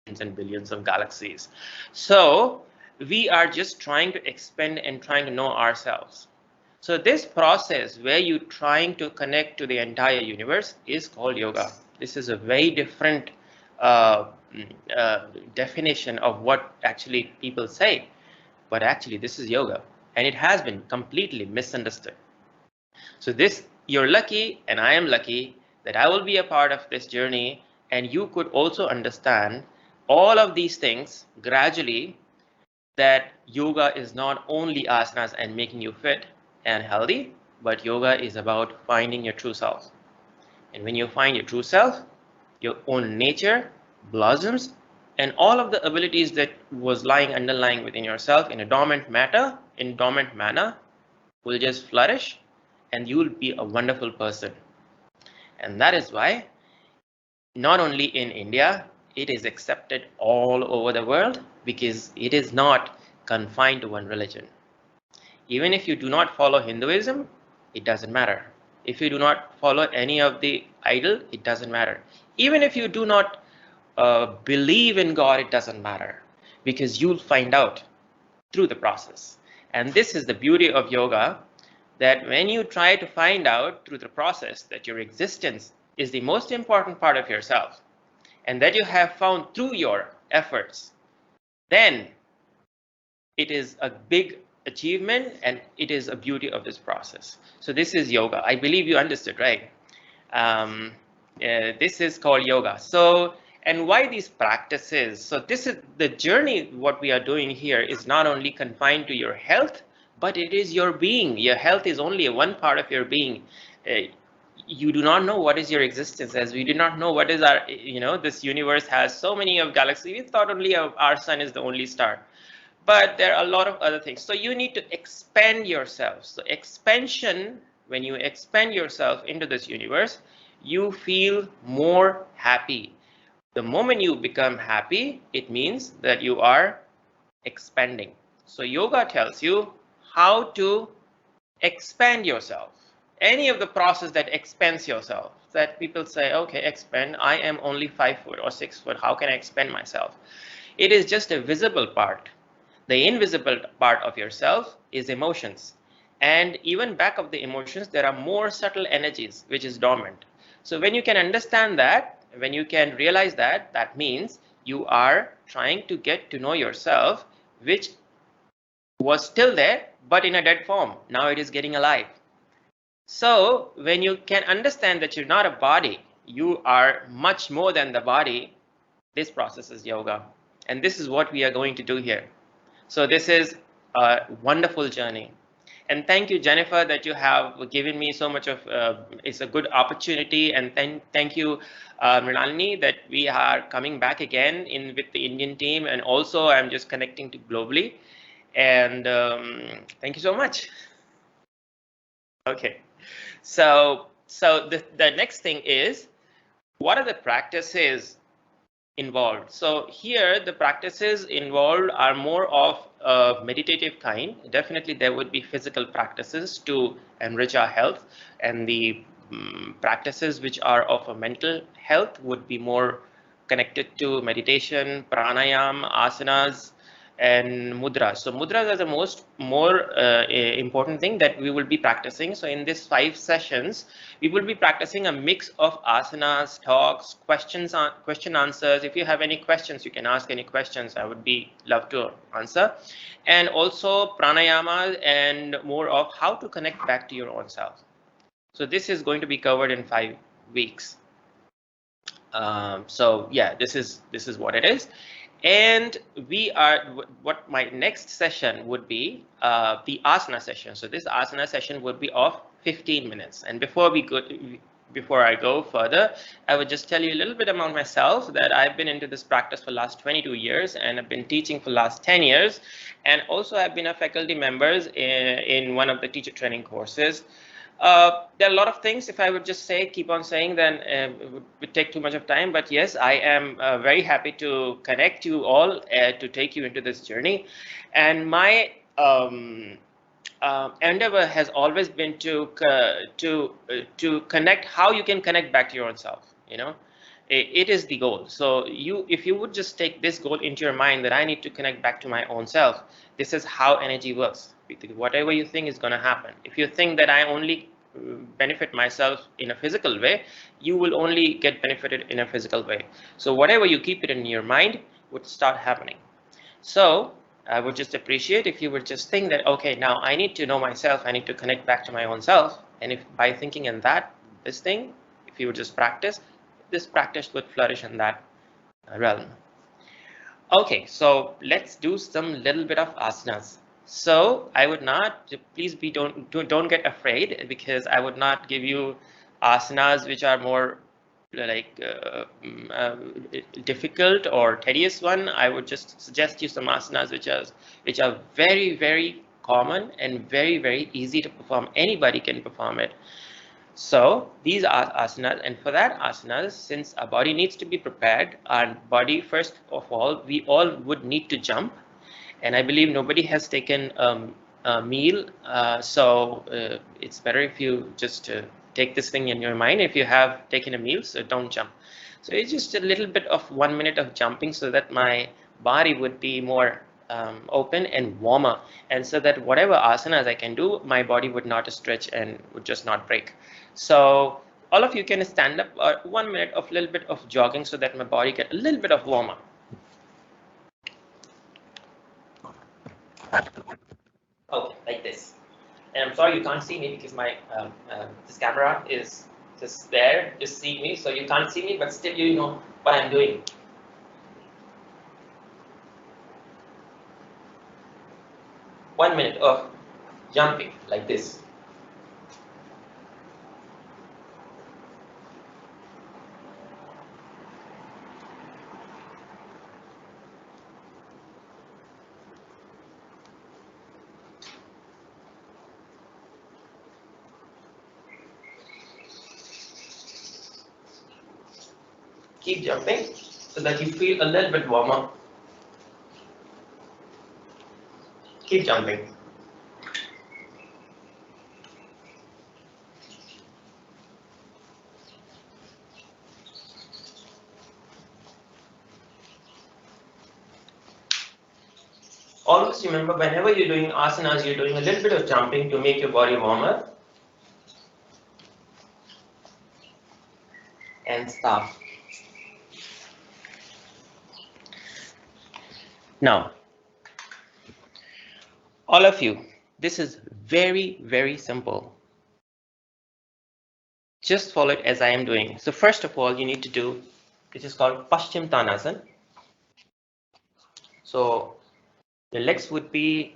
and billions of galaxies. So we are just trying to expand and trying to know ourselves. So this process where you're trying to connect to the entire universe is called yoga. This is a very different uh, definition of what actually people say, but actually this is yoga, and it has been completely misunderstood. So this, you're lucky and I am lucky that I will be a part of this journey, and you could also understand all of these things gradually, that yoga is not only asanas and making you fit and healthy, but yoga is about finding your true self. And when you find your true self, your own nature blossoms, and all of the abilities that was lying underlying within yourself in a dormant manner will just flourish, and you will be a wonderful person. And that is why not only in India, it is accepted all over the world, because it is not confined to one religion. Even if you do not follow Hinduism, it doesn't matter. If you do not follow any of the idol, it doesn't matter. Even if you do not believe in God, it doesn't matter, because you'll find out through the process. And this is the beauty of yoga, that when you try to find out through the process that your existence is the most important part of yourself, and that you have found through your efforts, then it is a big achievement, and it is a beauty of this process. So this is yoga. I believe you understood, right? This is called yoga. So, and why these practices? So this is the journey. What we are doing here is not only confined to your health, but it is your being. Your health is only one part of your being. You do not know what is your existence, as we do not know what is our, this universe has so many of galaxies. We thought only our sun is the only star, but there are a lot of other things. So you need to expand yourself. So expansion, when you expand yourself into this universe, you feel more happy. The moment you become happy, it means that you are expanding. So yoga tells you how to expand yourself. Any of the process that expands yourself, that people say, okay, expand, I am only 5 foot or 6 foot, how can I expand myself? It is just a visible part. The invisible part of yourself is emotions. And even back of the emotions, there are more subtle energies which is dormant. So when you can understand that, when you can realize that, that means you are trying to get to know yourself, which was still there, but in a dead form. Now it is getting alive. So when you can understand that you're not a body, you are much more than the body, this process is yoga. And this is what we are going to do here. So this is a wonderful journey. And thank you, Jennifer, that you have given me so much of, it's a good opportunity. And thank you, Mrinalini, that we are coming back again with the Indian team. And also I'm just connecting to globally. And thank you so much. Okay. So the next thing is, what are the practices involved? So here the practices involved are more of a meditative kind. Definitely there would be physical practices to enrich our health, and the practices which are of a mental health would be more connected to meditation, pranayam, asanas, and mudras. So mudras are the more important thing that we will be practicing. So in this 5 sessions, we will be practicing a mix of asanas, talks, question answers. If you have any questions, you can ask any questions. I would be love to answer. And also pranayama, and more of how to connect back to your own self. So this is going to be covered in 5 weeks. So yeah, this is what it is. And what my next session would be, the asana session. So this asana session would be of 15 minutes. And before I go further, I would just tell you a little bit about myself, that I've been into this practice for the last 22 years, and I've been teaching for the last 10 years. And also I've been a faculty member in one of the teacher training courses. There are a lot of things. If I would just keep on saying, then it would take too much of time. But yes, I am very happy to connect you all, to take you into this journey. And my endeavor has always been to connect how you can connect back to your own self. It is the goal. So if you would just take this goal into your mind that I need to connect back to my own self, this is how energy works. Whatever you think is going to happen. If you think that I only benefit myself in a physical way, you will only get benefited in a physical way. So whatever you keep it in your mind would start happening. So I would just appreciate if you would just think that, okay, now I need to know myself, I need to connect back to my own self. And if by thinking in that, this thing, if you would just practice, this practice would flourish in that realm. Okay, so let's do some little bit of asanas. So I would not, please don't get afraid, because I would not give you asanas which are more like difficult or tedious one. I would just suggest you some asanas which are very common and very easy to perform. Anybody can perform it. So these are asanas, and for that asanas, since our body needs to be prepared, our body first of all, we all would need to jump, and I believe nobody has taken a meal, so it's better if you just take this thing in your mind. If you have taken a meal, so don't jump. So it's just a little bit of 1 minute of jumping, so that my body would be more open and warmer, and so that whatever asanas I can do, my body would not stretch and would just not break. So all of you can stand up 1 minute of little bit of jogging, so that my body get a little bit of warmer. Okay, like this. And I'm sorry you can't see me, because my this camera is just there, just see me, so you can't see me, but still you know what I'm doing. One minute of jumping like this. Keep jumping so that you feel a little bit warmer. Keep jumping. Always remember, whenever you're doing asanas, you're doing a little bit of jumping to make your body warmer. And stop. Now, all of you, this is very simple. Just follow it as I am doing. So first of all, you need to do, this is called Paschim Tanasana. So the legs would be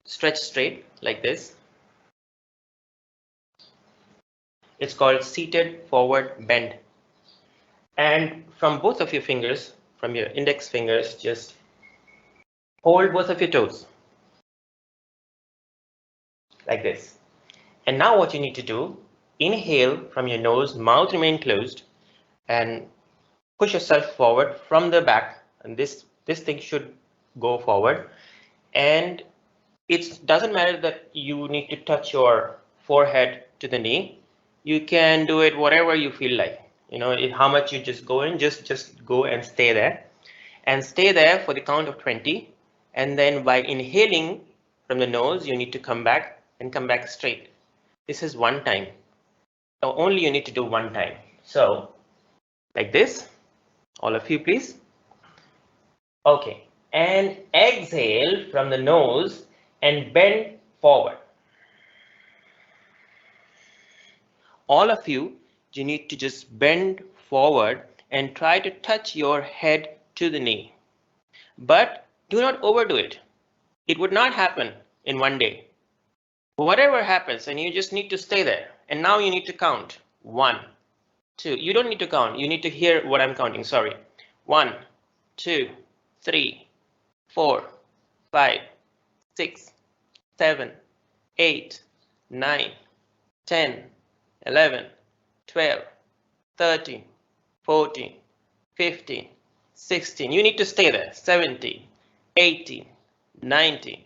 stretched straight like this. It's called seated forward bend. And from both of your fingers, from your index fingers, just hold both of your toes like this. And now what you need to do, inhale from your nose, mouth remain closed, and push yourself forward from the back. And this thing should go forward. And it doesn't matter that you need to touch your forehead to the knee. You can do it whatever you feel like. You know, how much you just go in, just go and stay there. And stay there for the count of 20. And then by inhaling from the nose, you need to come back and come back straight. This is one time. Now only you need to do one time. So like this, all of you please. Okay, and exhale from the nose and bend forward. All of you, you need to just bend forward and try to touch your head to the knee. But do not overdo it. It would not happen in one day. Whatever happens, and you just need to stay there. And now you need to count. 1, 2. You don't need to count. You need to hear what I'm counting. Sorry. 1, 2, 3, 4, 5, 6, 7, 8, 9, 10, 11, 12, 13, 14, 15, 16. You need to stay there. 17, 18, 19,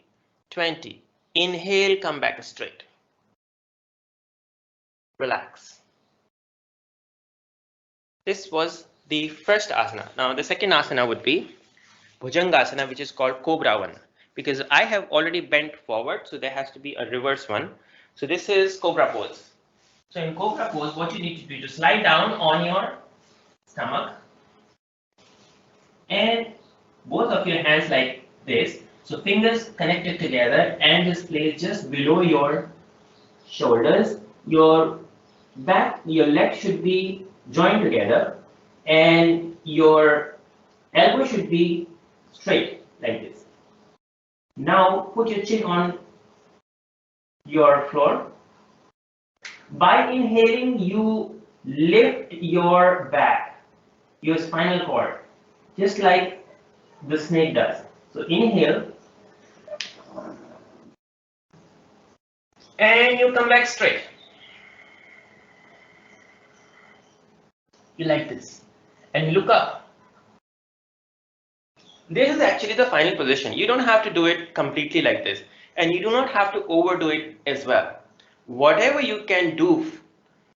20. Inhale, come back straight. Relax. This was the first asana. Now the second asana would be Bhujangasana, which is called Cobra one, because I have already bent forward, so there has to be a reverse one. So this is Cobra pose. So in Cobra pose, what you need to do is slide down on your stomach and both of your hands like this. So fingers connected together and just place just below your shoulders. Your back, your legs should be joined together and your elbow should be straight like this. Now put your chin on your floor. By inhaling, you lift your back, your spinal cord, just like the snake does. So inhale and you come back straight. You like this and look up. This is actually the final position. You don't have to do it completely like this, and you do not have to overdo it as well. Whatever you can do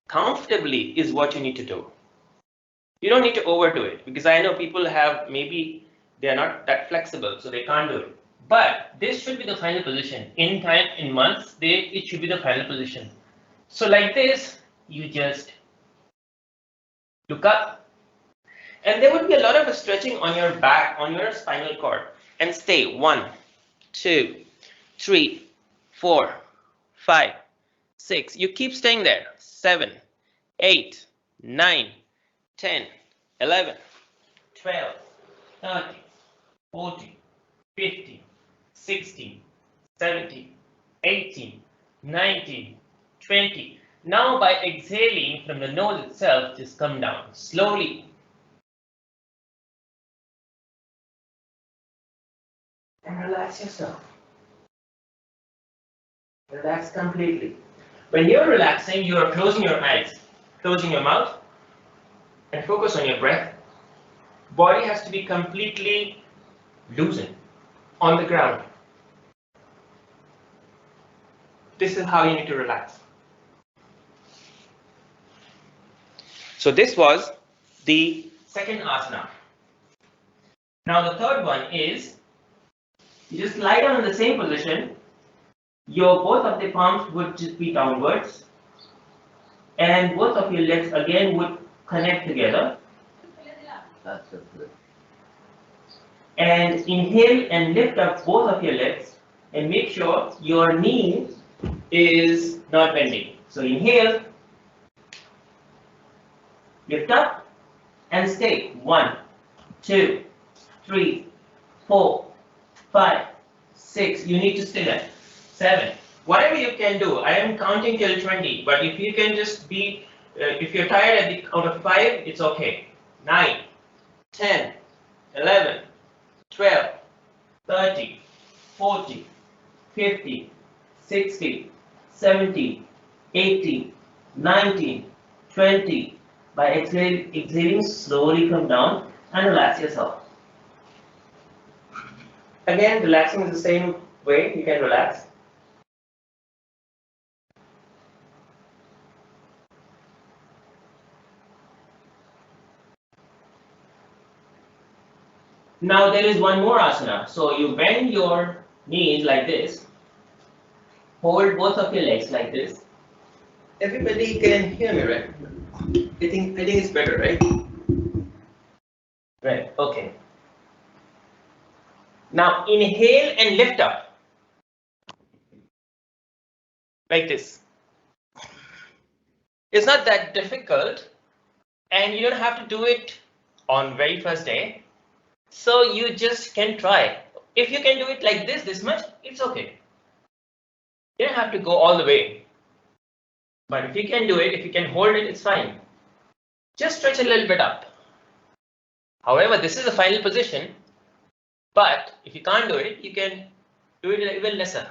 comfortably is what you need to do. You don't need to overdo it, because I know people have, maybe they are not that flexible, so they can't do it. But this should be the final position. In time, in months, it should be the final position. So like this, you just look up, and there would be a lot of stretching on your back, on your spinal cord, and stay 1, 2, 3, 4, 5, 6. You keep staying there. 7, 8, 9, 10, 11, 12, 13, 14, 15, 16, 17, 18, 19, 20. Now by exhaling from the nose itself, just come down slowly. And relax yourself. Relax completely. When you're relaxing, you are closing your eyes, closing your mouth, and focus on your breath. Body has to be completely loosened on the ground. This is how you need to relax. So this was the second asana. Now the third one is, you just lie down in the same position. Your both of the palms would just be downwards, and both of your legs again would connect together. And inhale and lift up both of your legs, and make sure your knee is not bending. So inhale, lift up, and stay. 1, 2, 3, 4, 5, 6. You need to stay there. 7. Whatever you can do. I am counting till 20, but if you can just be, if you're tired at the count of 5, it's okay. 9, 10, 11, 12, 13, 14, 15, 16, 17, 18, 19, 20. By exhaling, slowly come down and relax yourself. Again, relaxing is the same way you can relax. Now there is one more asana. So you bend your knees like this. Hold both of your legs like this. Everybody can hear me, right? I think it's better, right? Right, okay. Now inhale and lift up. Like this. It's not that difficult, and you don't have to do it on very first day. So you just can try. If you can do it like this much, it's okay. You don't have to go all the way. But if you can do it, if you can hold it, it's fine. Just stretch a little bit up. However, this is the final position. But if you can't do it, you can do it even lesser.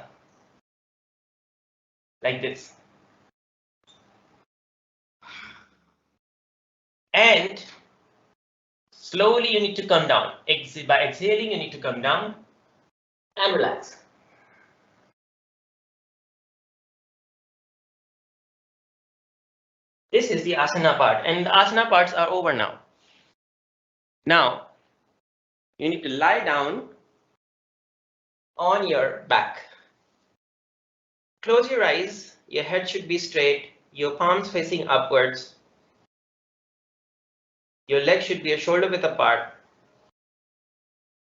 Like this. And slowly you need to come down. By exhaling, you need to come down and relax. This is the asana part, and the asana parts are over now. Now, you need to lie down on your back. Close your eyes, your head should be straight, your palms facing upwards. Your legs should be a shoulder width apart.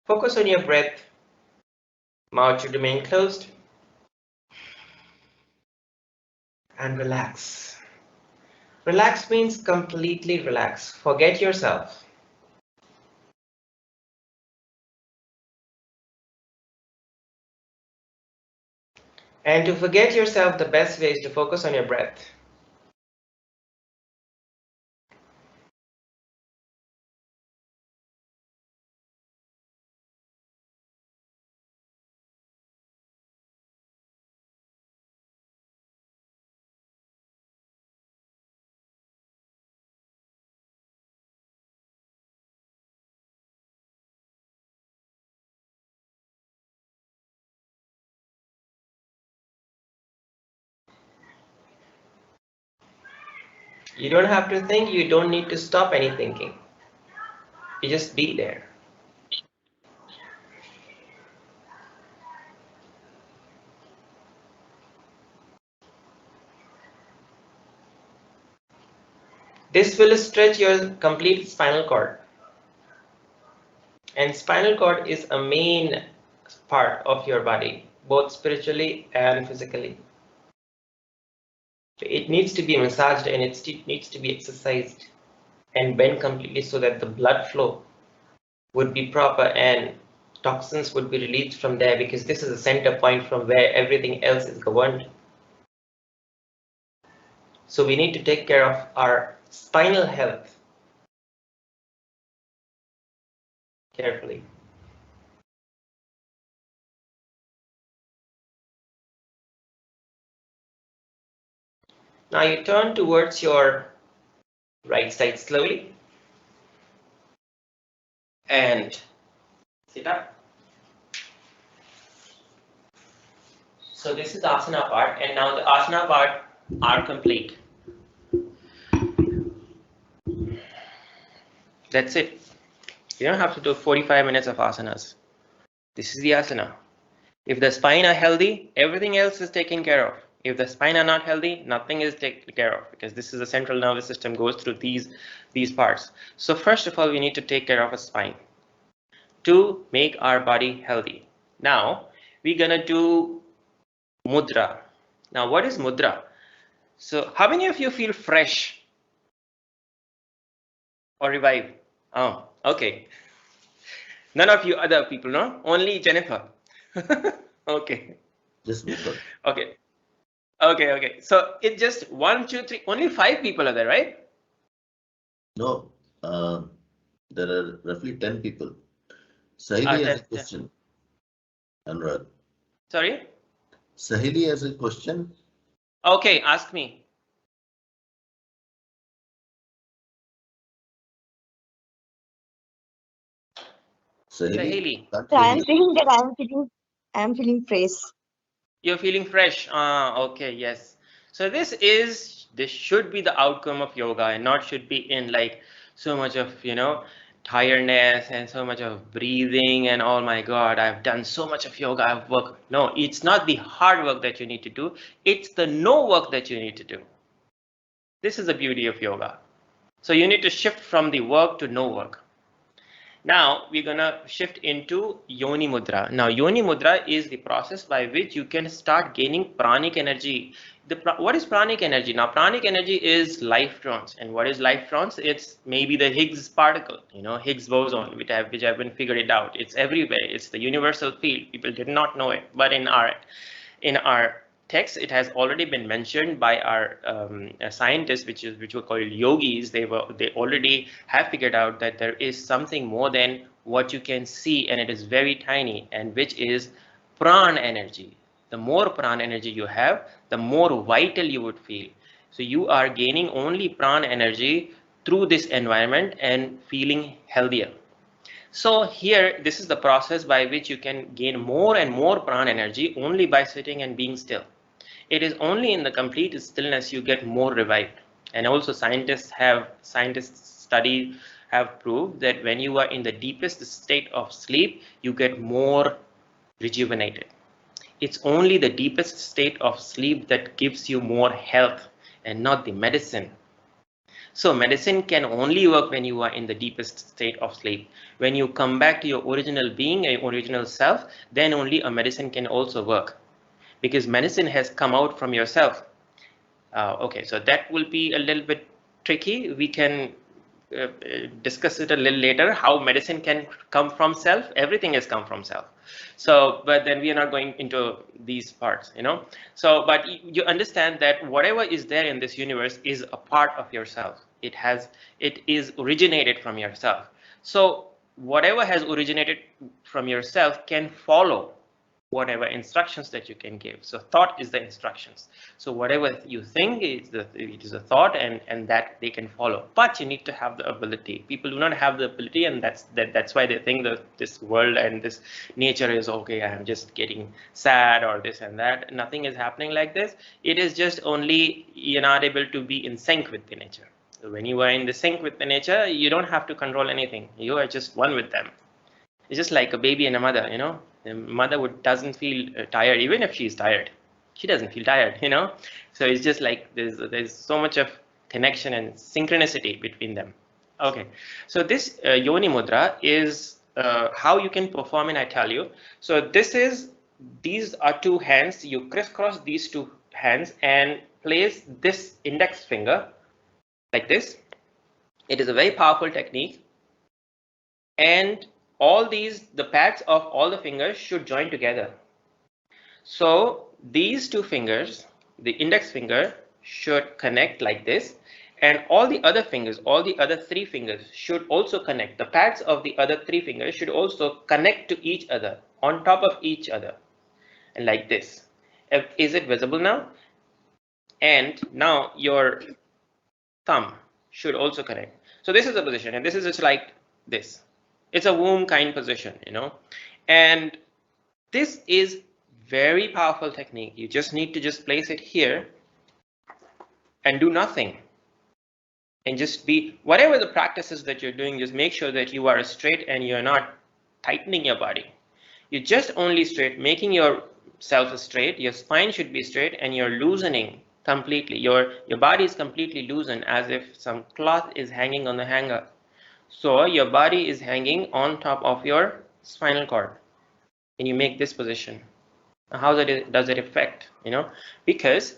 Focus on your breath. Mouth should remain closed. And relax. Relax means completely relax. Forget yourself. And to forget yourself, the best way is to focus on your breath. You don't have to think, you don't need to stop any thinking. You just be there. This will stretch your complete spinal cord. And spinal cord is a main part of your body, both spiritually and physically. It needs to be massaged and it needs to be exercised and bent completely so that the blood flow would be proper and toxins would be released from there, because this is a center point from where everything else is governed. So we need to take care of our spinal health carefully. Now you turn towards your right side slowly and sit up. So this is the asana part, and now the asana part are complete. That's it. You don't have to do 45 minutes of asanas. This is the asana. If the spine are healthy, everything else is taken care of. If the spine are not healthy, nothing is taken care of, because this is the central nervous system goes through these parts. So first of all, we need to take care of a spine to make our body healthy. Now we're gonna do mudra. Now what is mudra? So how many of you feel fresh or revived? Oh, okay. None of you other people, no? Only Jennifer. Okay. Just because. Okay. Okay. So it's just 1, 2, 3. Only 5 people are there, right? No, there are roughly 10 people. Sahili has a question. Anurag. Sorry? Sahili has a question. Okay, ask me. Sahili. So I'm feeling that I'm feeling fresh. You're feeling fresh. Okay, yes. So this should be the outcome of yoga, and not should be in like so much of, tiredness and so much of breathing and oh my God, I've done so much of yoga, I've worked. No, it's not the hard work that you need to do. It's the no work that you need to do. This is the beauty of yoga. So you need to shift from the work to no work. Now we're gonna shift into Yoni Mudra. Now Yoni Mudra is the process by which you can start gaining pranic energy. What is pranic energy? Now pranic energy is life trance. And what is life trance? It's maybe the Higgs particle, Higgs boson, which have been figured it out. It's everywhere. It's the universal field. People did not know it, but in our text, it has already been mentioned by our scientists, which were called yogis. They already have figured out that there is something more than what you can see, and it is very tiny, and which is pran energy. The more pran energy you have, the more vital you would feel. So you are gaining only pran energy through this environment and feeling healthier. So here, this is the process by which you can gain more and more pran energy only by sitting and being still. It is only in the complete stillness you get more revived. And also scientists study have proved that when you are in the deepest state of sleep, you get more rejuvenated. It's only the deepest state of sleep that gives you more health and not the medicine. So medicine can only work when you are in the deepest state of sleep. When you come back to your original being, your original self, then only a medicine can also work, because medicine has come out from yourself. Okay, so that will be a little bit tricky. We can discuss it a little later, how medicine can come from self. Everything has come from self. So, but then we are not going into these parts, you know. So, but you understand that whatever is there in this universe is a part of yourself. It is originated from yourself. So whatever has originated from yourself can follow whatever instructions that you can give. So thought is the instructions. So whatever you think it is a thought, and that they can follow. But you need to have the ability. People do not have the ability, and that's why they think that this world and this nature is okay. I'm just getting sad or this and that. Nothing is happening like this. It is just only you're not able to be in sync with the nature. So when you are in the sync with the nature, you don't have to control anything. You are just one with them. It's just like a baby and a mother, you know. The mother doesn't feel tired even if she's tired. She doesn't feel tired, you know. So it's just like there's so much of connection and synchronicity between them. Okay, so this yoni mudra is how you can perform it. I tell you. So these are two hands. You crisscross these two hands and place this index finger like this. It is a very powerful technique, and all the pads of all the fingers should join together. So these two fingers, the index finger should connect like this, and all the other fingers, all the other three fingers should also connect. The pads of the other three fingers should also connect to each other, on top of each other, and like this. Is it visible now? And now your thumb should also connect. So this is the position, and this is just like this. It's a womb kind position, you know. And this is very powerful technique. You just need to just place it here and do nothing. And just be, whatever the practices that you're doing, just make sure that you are straight and you're not tightening your body. You're just only straight, making yourself straight. Your spine should be straight, and you're loosening completely. Your body is completely loosened, as if some cloth is hanging on the hanger. So your body is hanging on top of your spinal cord, and you make this position. How does it affect? You know, because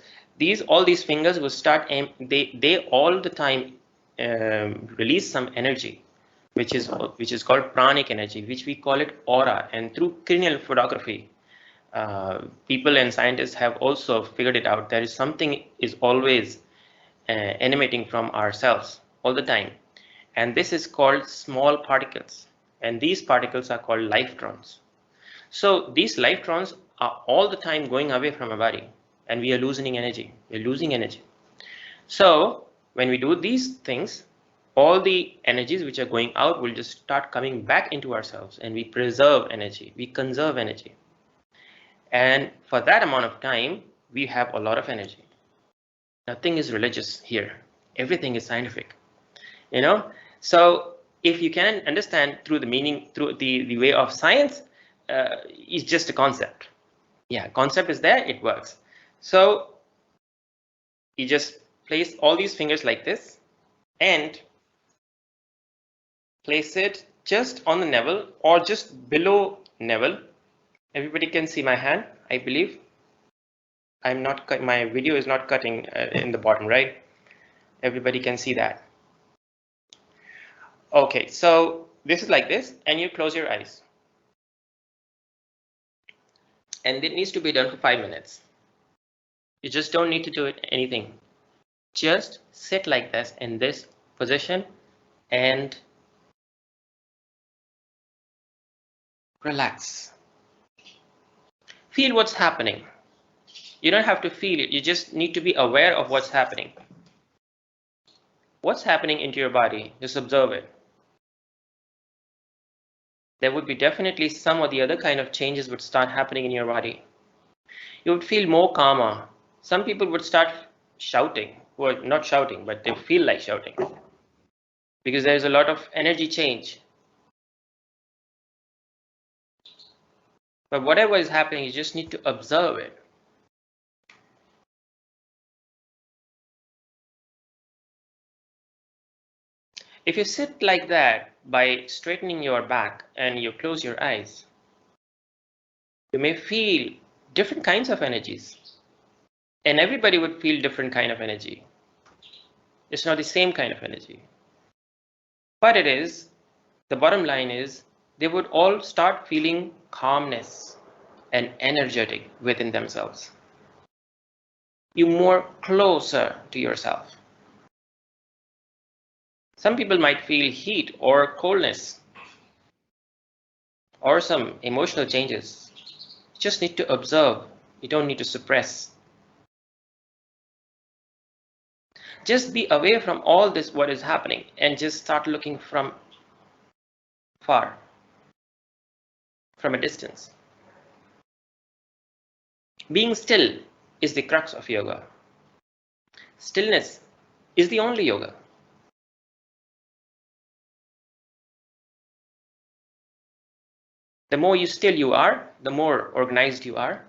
all these fingers will start, they all the time release some energy, which is called pranic energy, which we call it aura. And through cranial photography, people and scientists have also figured it out. There is something is always emanating from ourselves all the time. And this is called small particles, and these particles are called lifetrons. So these lifetrons are all the time going away from our body, and we are losing energy. We're losing energy. So when we do these things, all the energies which are going out will just start coming back into ourselves, and we preserve energy, we conserve energy. And for that amount of time, we have a lot of energy. Nothing is religious here. Everything is scientific, you know. So if you can understand through the meaning, through the way of science, it's just a concept. Yeah, concept is there, it works. So you just place all these fingers like this and place it just on the navel or just below navel. Everybody can see my hand, I believe. My video is not cutting in the bottom, right? Everybody can see that. Okay, so this is like this, and you close your eyes. And it needs to be done for 5 minutes. You just don't need to do anything. Just sit like this in this position and relax. Feel what's happening. You don't have to feel it. You just need to be aware of what's happening. What's happening into your body? Just observe it. There would be definitely some or the other kind of changes would start happening in your body. You would feel more calmer. Some people would start shouting. who are not shouting, but they feel like shouting because there's a lot of energy change. But whatever is happening, you just need to observe it. If you sit like that by straightening your back and you close your eyes, you may feel different kinds of energies. And everybody would feel different kind of energy. It's not the same kind of energy. But it is, the bottom line is, they would all start feeling calmness and energetic within themselves. You more closer to yourself. Some people might feel heat or coldness or some emotional changes. You just need to observe. You don't need to suppress. Just be away from all this, what is happening, and just start looking from far, from a distance. Being still is the crux of yoga. Stillness is the only yoga. The more still you are, the more organized you are,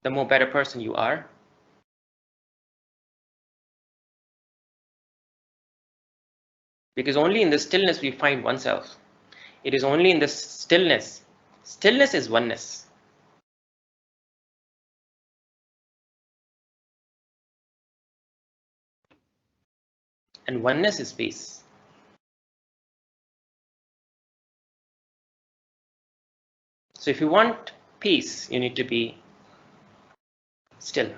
the more better person you are. Because only in the stillness we find oneself. It is only in the stillness. Stillness is oneness. And oneness is peace. So if you want peace, you need to be still.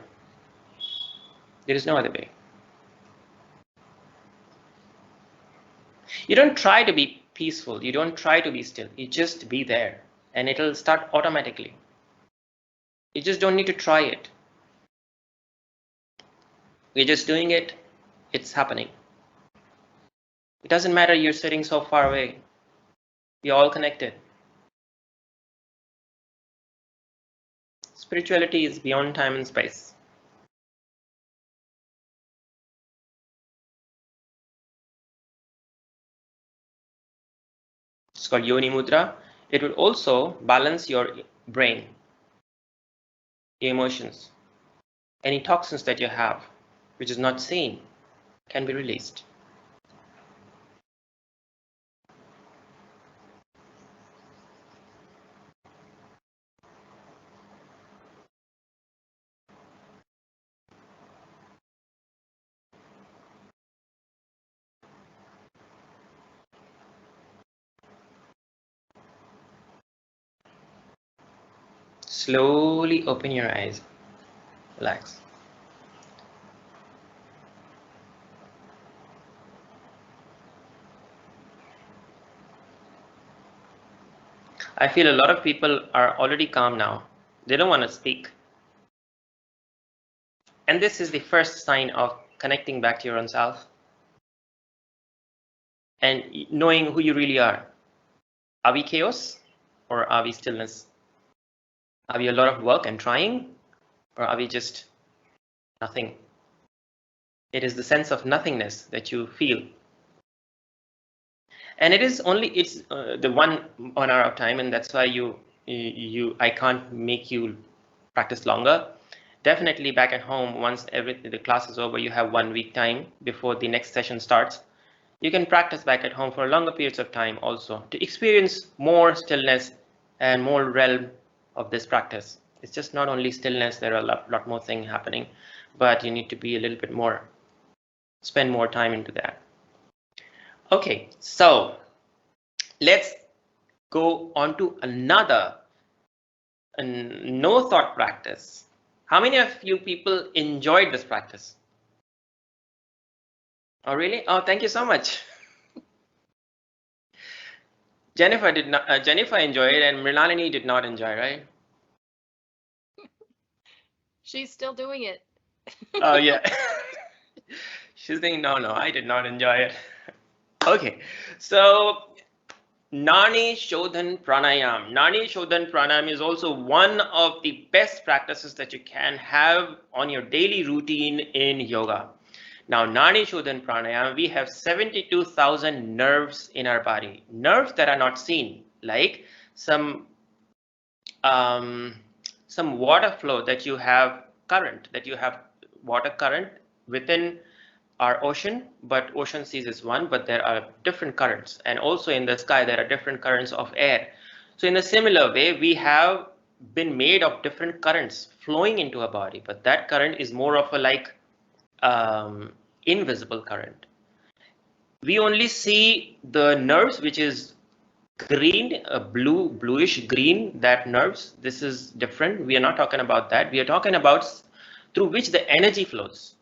There is no other way. You don't try to be peaceful. You don't try to be still. You just be there and it'll start automatically. You just don't need to try it. We're just doing it. It's happening. It doesn't matter you're sitting so far away. We're all connected. Spirituality is beyond time and space. It's called Yoni Mudra. It will also balance your brain, your emotions. Any toxins that you have, which is not seen, can be released. Slowly open your eyes. Relax. I feel a lot of people are already calm now. They don't want to speak. And this is the first sign of connecting back to your own self and knowing who you really are. Are we chaos or are we stillness? Are we a lot of work and trying or are we just nothing? It is the sense of nothingness that you feel. And it is only, it's the 1 hour of time, and that's why I can't make you practice longer. Definitely back at home, once the class is over, you have 1 week time before the next session starts. You can practice back at home for longer periods of time also to experience more stillness and more realm of this practice. It's just not only stillness, there are a lot more things happening, but you need to be a little bit more, spend more time into that. Okay, so let's go on to another no thought practice. How many of you people enjoyed this practice? Oh, really? Oh, thank you so much. Jennifer did not. Jennifer enjoyed it, and Mrinalini did not enjoy, right? She's still doing it. Oh yeah. She's thinking, no, I did not enjoy it. Okay, so Nani Shodhan Pranayam. Nani Shodhan Pranayam is also one of the best practices that you can have on your daily routine in yoga. Now, Nadi Shodhan Pranayama, we have 72,000 nerves in our body. Nerves that are not seen, like some water flow that you have water current within our ocean, but ocean seas is one, but there are different currents, and also in the sky there are different currents of air. So in a similar way, we have been made of different currents flowing into our body, but that current is more of a like invisible current. We only see the nerves, which is green, bluish green, that nerves. This is different. We are not talking about that. We are talking about through which the energy flows.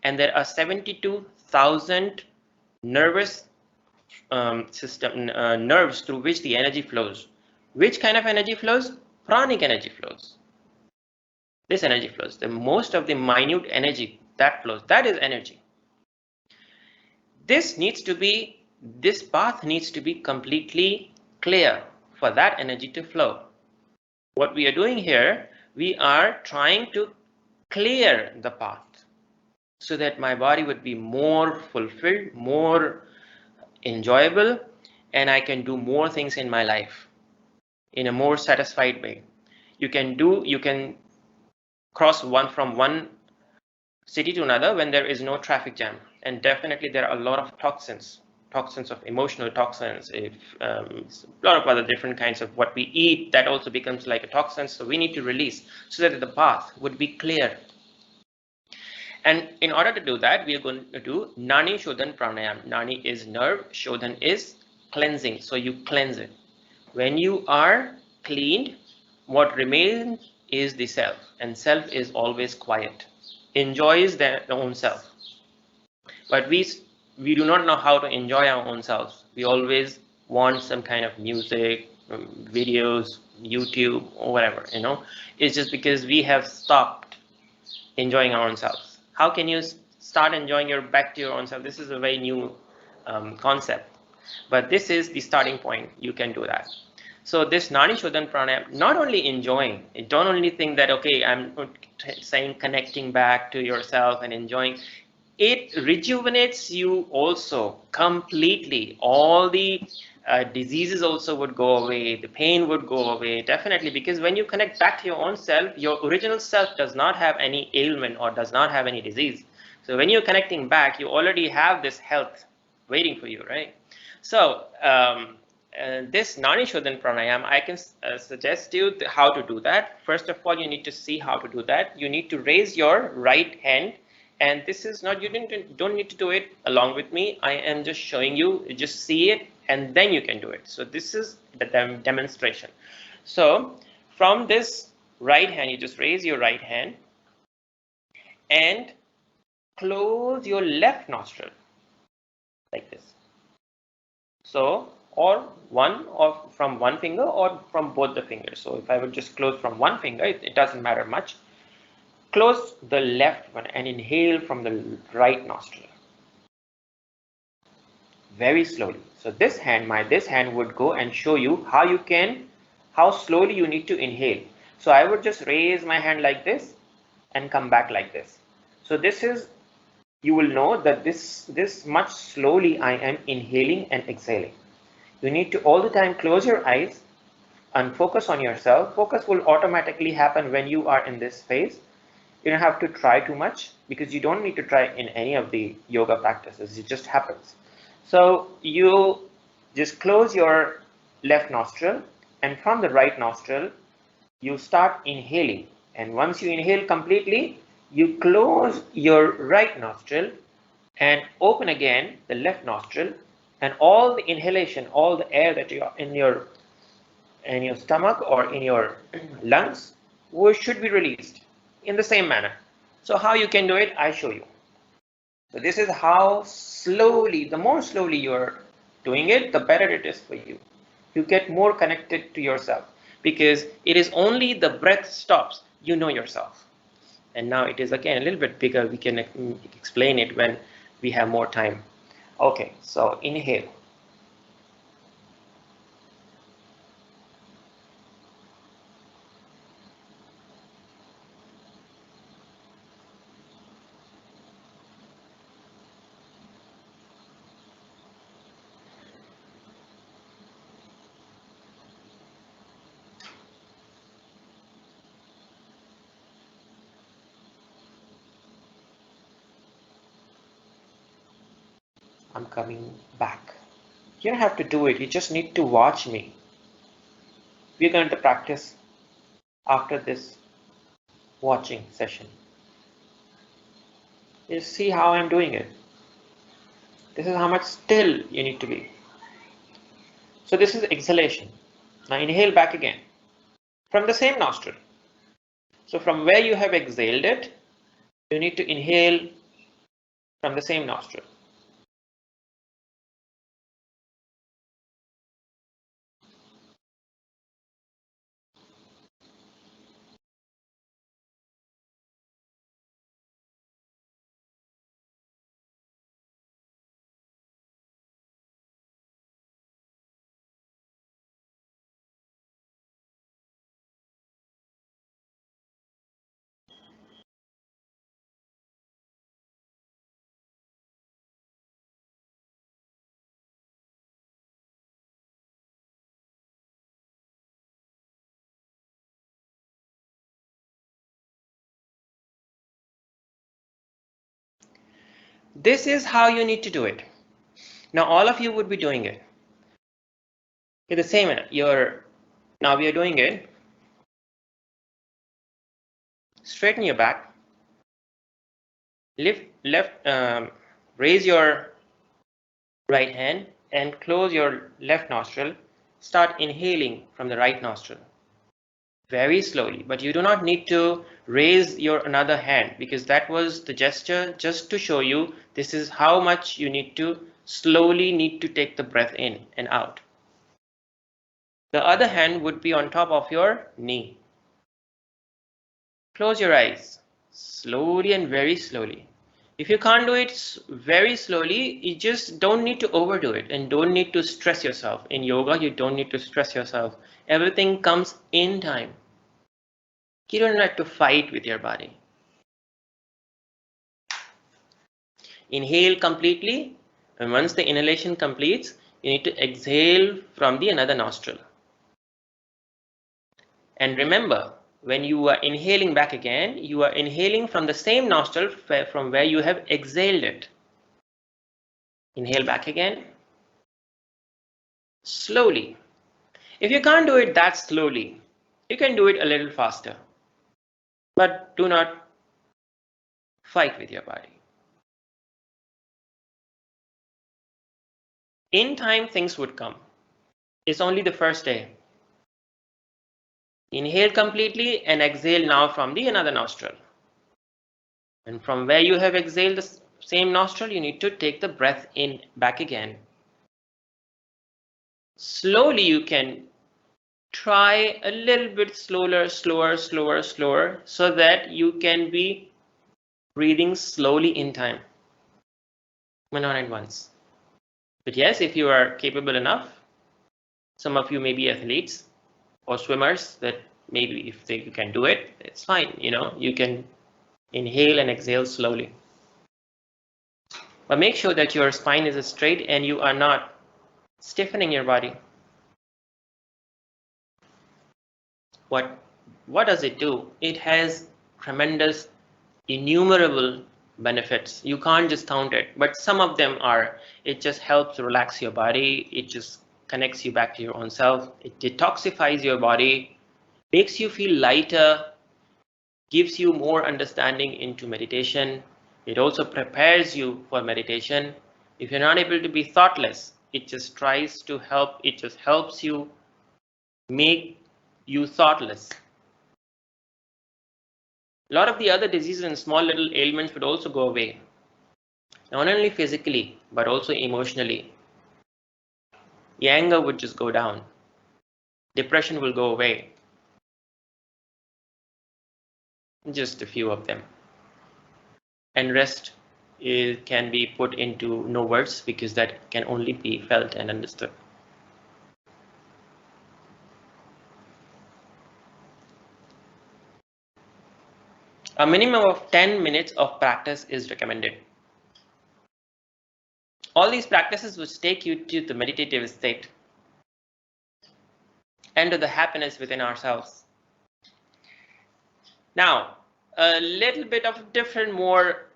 And there are 72,000 nervous system nerves through which the energy flows. Which kind of energy flows? Pranic energy flows. This energy flows. The most of the minute energy that flows, that is energy. This path needs to be completely clear for that energy to flow. What we are doing here, we are trying to clear the path so that my body would be more fulfilled, more enjoyable, and I can do more things in my life in a more satisfied way. You can cross from one city to another when there is no traffic jam, and definitely there are a lot of toxins of emotional toxins, if a lot of other different kinds of what we eat, that also becomes like a toxin. So we need to release so that the path would be clear. And in order to do that, we are going to do Nani Shodhan Pranayam. Nani is nerve, Shodhan is cleansing. So you cleanse it. When you are cleaned, what remains is the self, and self is always quiet, enjoys their own self. But we do not know how to enjoy our own selves. We always want some kind of music, videos, YouTube, or whatever, It's just because we have stopped enjoying our own selves. How can you start enjoying back to your own self? This is a very new concept, but this is the starting point. You can do that. So this Nani Shodhan Pranayam, not only enjoying, don't only think that, okay, I'm saying connecting back to yourself and enjoying. It rejuvenates you also completely. All the diseases also would go away, the pain would go away, definitely, because when you connect back to your own self, your original self does not have any ailment or does not have any disease. So when you're connecting back, you already have this health waiting for you, right? So this Nani Shodhan Pranayam, I can suggest you how to do that. First of all, you need to see how to do that. You need to raise your right hand. And this is not, you don't need to do it along with me. I am just showing you, just see it, and then you can do it. So this is the demonstration. So from this right hand, you just raise your right hand and close your left nostril like this. So, or from one finger or from both the fingers. So if I would just close from one finger, it doesn't matter much. Close the left one and inhale from the right nostril. Very slowly. So this hand would go and show you how slowly you need to inhale. So I would just raise my hand like this and come back like this. So this is, you will know that this much slowly I am inhaling and exhaling. You need to all the time close your eyes and focus on yourself. Focus will automatically happen when you are in this phase. You don't have to try too much because you don't need to try in any of the yoga practices. It just happens. So you just close your left nostril, and from the right nostril, you start inhaling. And once you inhale completely, you close your right nostril and open again the left nostril, and all the inhalation, all the air that you are in your stomach or in your lungs should be released in the same manner. So how you can do it, I show you. So this is how slowly, the more slowly you are doing it, the better it is for you. You get more connected to yourself because it is only the breath stops, you know yourself. And now it is again a little bit bigger. We can explain it when we have more time. Okay, so inhale. I'm coming back. You don't have to do it. You just need to watch me. We're going to practice after this watching session. You see how I'm doing it. This is how much still you need to be. So this is exhalation. Now inhale back again from the same nostril. So from where you have exhaled it, you need to inhale from the same nostril. This is how you need to do it. Now all of you would be doing it. Okay, the same. Now we are doing it. Straighten your back. Raise your right hand and close your left nostril. Start inhaling from the right nostril. Very slowly, but you do not need to raise your another hand because that was the gesture just to show you this is how much you need to slowly need to take the breath in and out. The other hand would be on top of your knee. Close your eyes slowly and very slowly. If you can't do it very slowly, you just don't need to overdo it and don't need to stress yourself. In yoga, you don't need to stress yourself. Everything comes in time. You don't have to fight with your body. Inhale completely, and once the inhalation completes, you need to exhale from the another nostril. And remember, when you are inhaling back again, you are inhaling from the same nostril from where you have exhaled it. Inhale back again, slowly. If you can't do it that slowly, you can do it a little faster. But do not fight with your body. In time, things would come. It's only the first day. Inhale completely and exhale now from the another nostril. And from where you have exhaled the same nostril, you need to take the breath in back again. Slowly you can try a little bit slower, so that you can be breathing slowly in time, but not at once. But yes, if you are capable enough, some of you may be athletes or swimmers that maybe if you can do it, it's fine. You can inhale and exhale slowly. But make sure that your spine is straight and you are not stiffening your body. What does it do? It has tremendous, innumerable benefits. You can't just count it, but some of them are. It just helps relax your body. It just connects you back to your own self. It detoxifies your body, makes you feel lighter, gives you more understanding into meditation. It also prepares you for meditation. If you're not able to be thoughtless, it just tries to help. It just helps you make you thoughtless. A lot of the other diseases and small little ailments would also go away, not only physically but also emotionally. The anger would just go down, depression will go away, just a few of them, and rest can be put into no words because that can only be felt and understood. A minimum of 10 minutes of practice is recommended. All these practices will take you to the meditative state and to the happiness within ourselves. Now, a little bit of different, more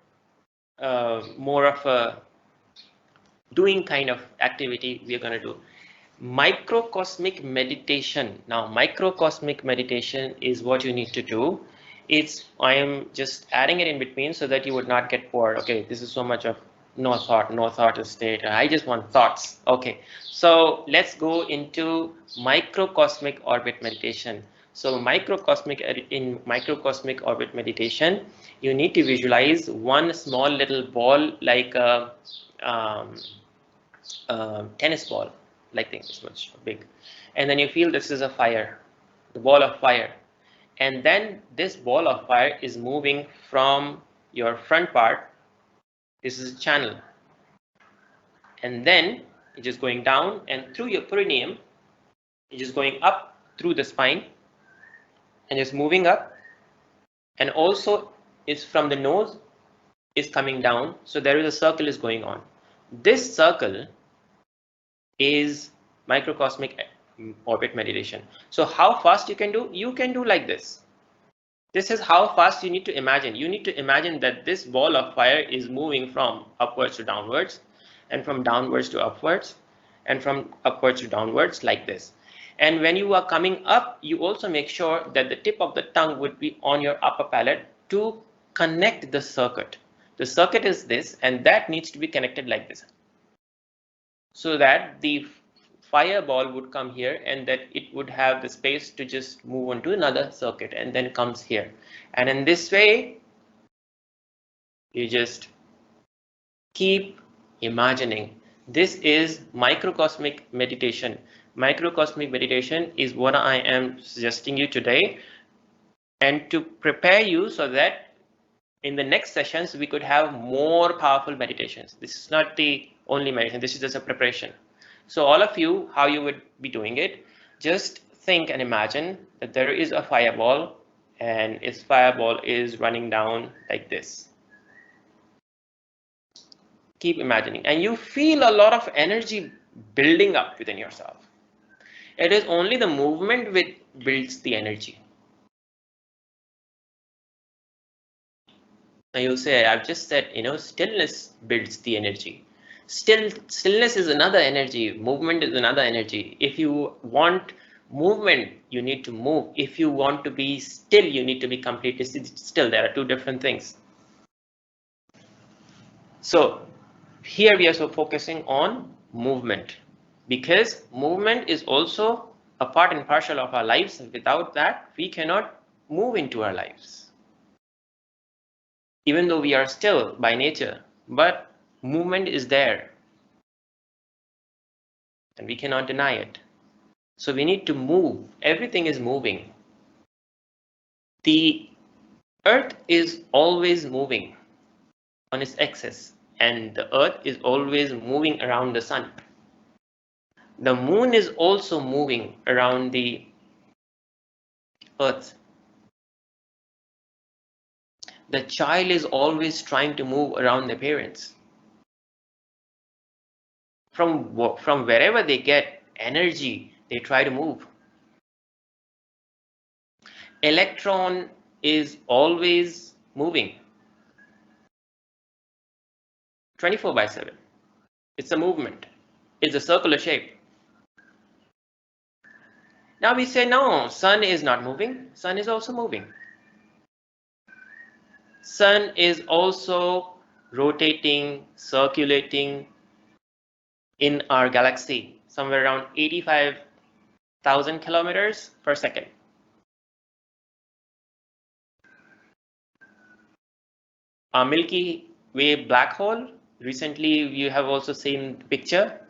of a doing kind of activity we are going to do. Microcosmic meditation. Now, microcosmic meditation is what you need to do. I am just adding it in between so that you would not get bored. Okay, this is so much of no thought state. I just want thoughts. Okay, so let's go into microcosmic orbit meditation. So in microcosmic orbit meditation, you need to visualize one small little ball like a um, tennis ball, like thing this much big, and then you feel this is a fire, the ball of fire, and then this ball of fire is moving from your front part. This is a channel, and then it is going down and through your perineum. It is going up through the spine and is moving up, and also is from the nose is coming down. So there is a circle is going on. This circle is microcosmic orbit meditation. So how fast you can do? You can do like this. This is how fast you need to imagine. You need to imagine that this ball of fire is moving from upwards to downwards, and from downwards to upwards, and from upwards to downwards like this. And when you are coming up, you also make sure that the tip of the tongue would be on your upper palate to connect the circuit. The circuit is this, and that needs to be connected like this, so that the fireball would come here and that it would have the space to just move on to another circuit and then comes here. And in this way, you just keep imagining. This is microcosmic meditation. Microcosmic meditation is what I am suggesting you today, and to prepare you so that in the next sessions we could have more powerful meditations. This is not the only meditation, this is just a preparation. So all of you, how you would be doing it, just think and imagine that there is a fireball and its fireball is running down like this. Keep imagining, and you feel a lot of energy building up within yourself. It is only the movement which builds the energy. Now you'll say, I've just said, stillness builds the energy. Stillness is another energy. Movement is another energy. If you want movement, you need to move. If you want to be still, you need to be completely still. There are two different things. So here we are so focusing on movement, because movement is also a part and parcel of our lives. And without that, we cannot move into our lives. Even though we are still by nature, but movement is there and we cannot deny it. So we need to move. Everything is moving. The earth is always moving on its axis, and the earth is always moving around the sun. The moon is also moving around the earth. The child is always trying to move around their parents. From wherever they get energy, they try to move. Electron is always moving 24/7. It's a movement. It's a circular shape. Now we say, no, sun is not moving. Sun is also moving. Sun is also rotating, circulating in our galaxy, somewhere around 85,000 kilometers per second. Our Milky Way black hole, recently you have also seen the picture.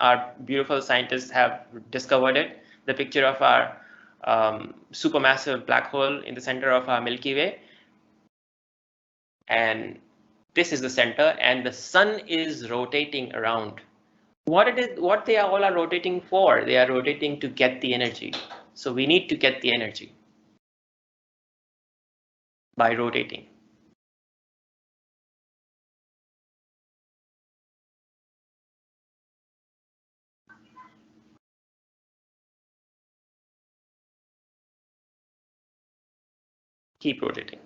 Our beautiful scientists have discovered it, the picture of our supermassive black hole in the center of our Milky Way. And this is the center, and the sun is rotating around. What they all are rotating for? They are rotating to get the energy. So we need to get the energy by rotating. Keep rotating.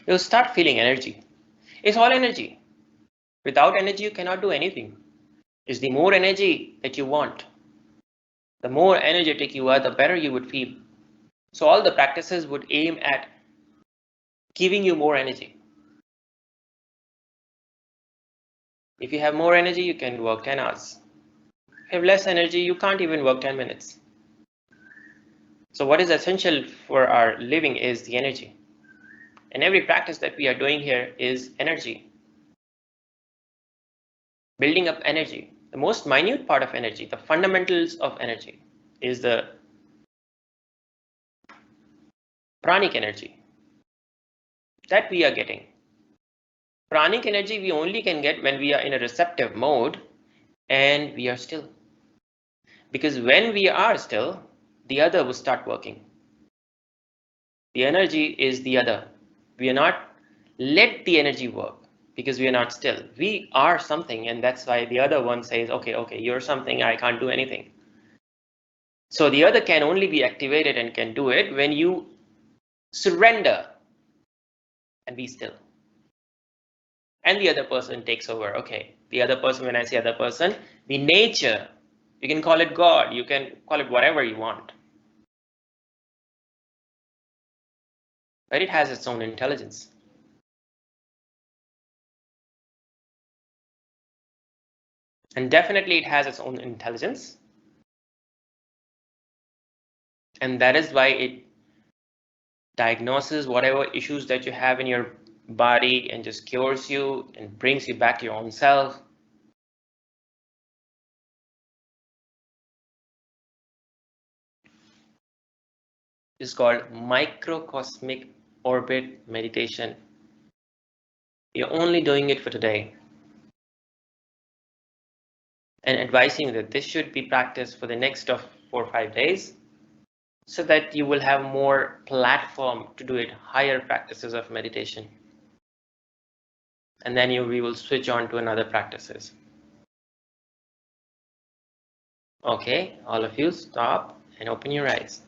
You'll start feeling energy. It's all energy. Without energy, you cannot do anything. It's the more energy that you want. The more energetic you are, the better you would feel. So all the practices would aim at giving you more energy. If you have more energy, you can work 10 hours. If you have less energy, you can't even work 10 minutes. So what is essential for our living is the energy. And every practice that we are doing here is energy. Building up energy. The most minute part of energy, the fundamentals of energy, is the pranic energy that we are getting. Pranic energy we only can get when we are in a receptive mode and we are still. Because when we are still, the other will start working. The energy is the other. We are not let the energy work because we are not still. We are something, and that's why the other one says, okay, you're something, I can't do anything. So the other can only be activated and can do it when you surrender and be still. And the other person takes over. Okay, the other person, when I say other person, the nature, you can call it God, you can call it whatever you want. But it has its own intelligence. And definitely it has its own intelligence. And that is why it diagnoses whatever issues that you have in your body and just cures you and brings you back to your own self. It's called microcosmic orbit meditation. You're only doing it for today. And advising that this should be practiced for the next 4 or 5 days so that you will have more platform to do it higher practices of meditation. And then we will switch on to another practices. Okay, all of you stop and open your eyes.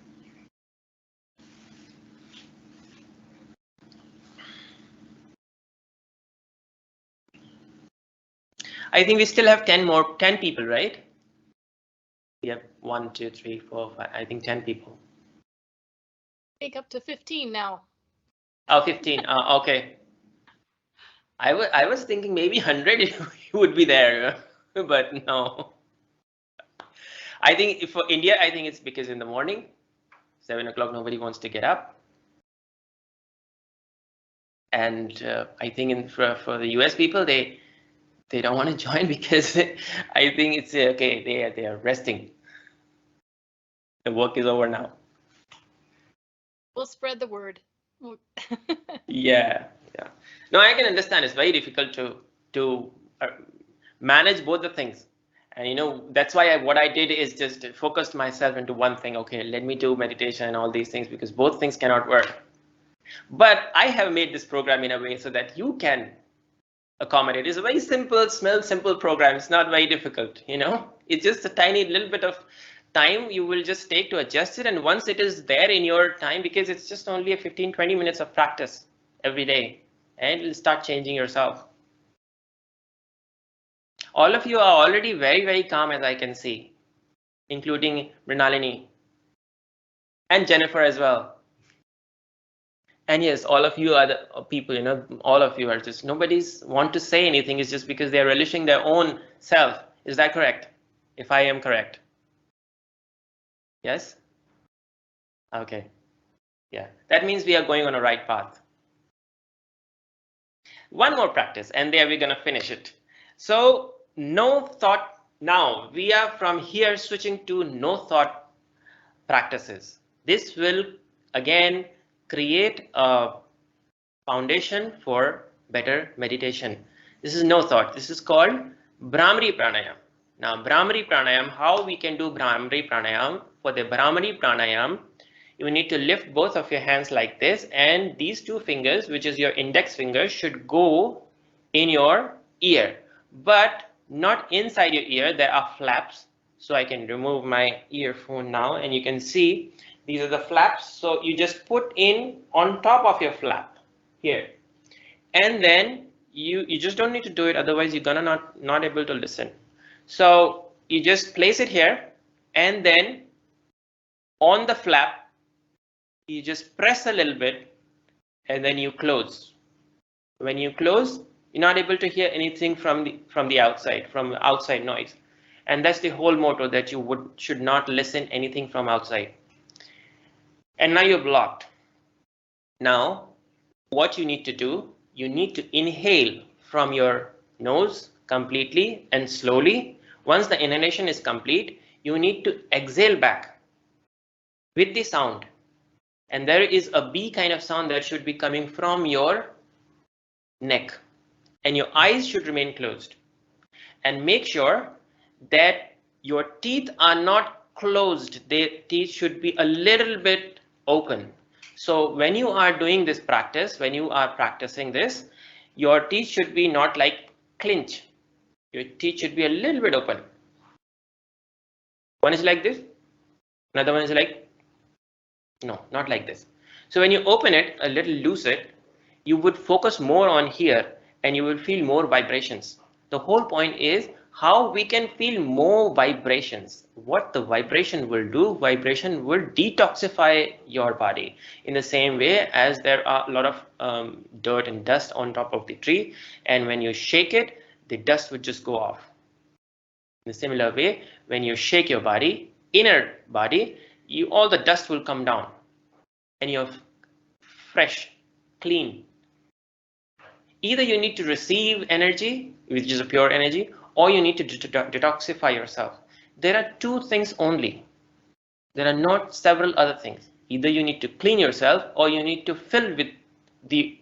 I think we still have 10 people, right? We have 1, 2, 3, 4, 5, I think 10 people. I think up to 15 now. Oh, 15, okay. I was thinking maybe 100 you would be there, but no. I think for India, I think it's because in the morning, 7 o'clock, nobody wants to get up. And I think for the US people, they don't want to join because I think it's okay, they are resting. The work is over now. We'll spread the word. Yeah. No, I can understand. It's very difficult to manage both the things. And that's why what I did is just focused myself into one thing. Okay, let me do meditation and all these things because both things cannot work. But I have made this program in a way so that you can accommodate. It's a very simple program. It's not very difficult, It's just a tiny little bit of time you will just take to adjust it. And once it is there in your time, because it's just only a 15-20 minutes of practice every day, and it'll start changing yourself. All of you are already very, very calm, as I can see, including Mrinalini and Jennifer as well. And yes, all of you are the people, all of you are just, nobody's want to say anything. It's just because they're relishing their own self. Is that correct? If I am correct? Yes? Okay. Yeah, that means we are going on a right path. One more practice, and there we're going to finish it. So no thought. Now we are from here switching to no thought practices. This will again create a foundation for better meditation. This is no thought. This is called Brahmari Pranayam. Now Brahmari Pranayam, how we can do Brahmari Pranayam? For the Brahmari Pranayam, you need to lift both of your hands like this, and these two fingers, which is your index finger, should go in your ear, but not inside your ear. There are flaps. So I can remove my earphone now, and you can see these are the flaps. So you just put in on top of your flap here. and then you just don't need to do it, otherwise you're gonna not able to listen. So you just place it here, and then on the flap you just press a little bit, and then you close. When you close, you're not able to hear anything from the outside noise, and that's the whole motto, that you should not listen anything from outside. And now you're blocked. Now what you need to do, you need to inhale from your nose completely and slowly. Once the inhalation is complete, you need to exhale back with the sound, and there is a B kind of sound that should be coming from your neck, and your eyes should remain closed, and make sure that your teeth are not closed. Their teeth should be a little bit open. So when you are doing this practice, when you are practicing this, your teeth should be not like clinch. Your teeth should be a little bit open. One is like this, another one is like, no, not like this. So when you open it a little lucid, you would focus more on here, and you will feel more vibrations. The whole point is how we can feel more vibrations. What the vibration will do, vibration will detoxify your body in the same way as there are a lot of dirt and dust on top of the tree, and when you shake it, the dust would just go off. In a similar way, when you shake your body, inner body, all the dust will come down, and you're fresh, clean. Either you need to receive energy, which is a pure energy, or you need to detoxify yourself. There are two things only. There are not several other things. Either you need to clean yourself, or you need to fill with the